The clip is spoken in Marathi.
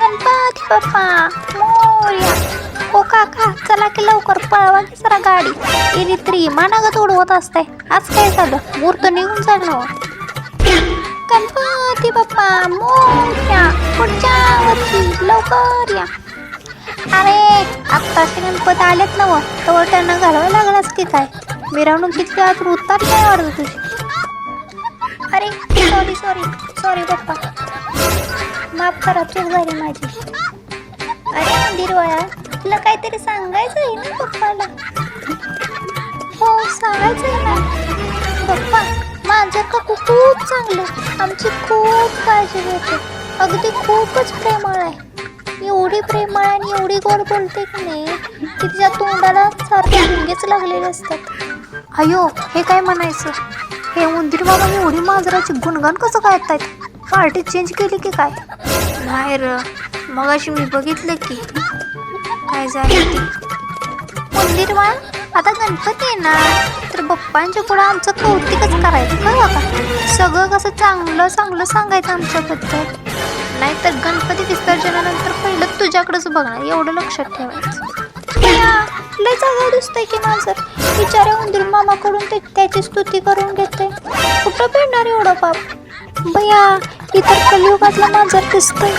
गणपती बाप्पा मोरया. ओ काका चला की लवकर पळवा की जरा गाडी. इरित्री मानागत उडवत असते. आज काय झालं मुहूर्त निघून जाईल ना. गणपती बाप्पा मोरया. पुढच्या वर्षी लवकर या. अरे आत्ताचे गणपती आलेत ना. तर त्यांना घालवायला लागलाच की काय. मिरवणुकीची आज उतार काय वाढत तुझी. अरे सॉरी सॉरी सॉरी पप्पा, माफ करा चूक झाली माझी. अरे मंदिरवाळा तुला काहीतरी सांगायचं आहे ना पप्पाला. हो सांगायचं आहे ना पप्पा. माझं काकू खूप चांगलं, आमची खूप काळजी घेते. अगदी खूपच प्रेमळ आहे. एवढी प्रेमळ आणि एवढी गोड बोलते की नाही की तिच्या तोंडाला सारखे भिंगेच लागलेले असतात. अयो हे काय म्हणायचं. हे उंदीर बाबा एवढी मांजराची गुणगान कसं काय आहेत. पार्टी चेंज केली की काय. नाही र मग अशी मी बघितलं की काय झालं ती. उंदीर बाळ आता गणपती आहे ना तर बाप्पांच्या पुढं आमचं कौतिकच करायचं कळलं का. सगळं कसं चांगलं चांगलं सांगायचं आमच्याबद्दल. नाहीतर गणपती विसर्जनानंतर पहिलं तुझ्याकडंच बघणार एवढं लक्षात ठेवायचं. लय जागा दिसतंय की मांजर. बिचाऱ्या उंदीर मामाकडून त्याची स्तुती करून घेते. कुठं पेडणार एवढं पाप. बया इतर कलियुगातला मांजर दिसतंय.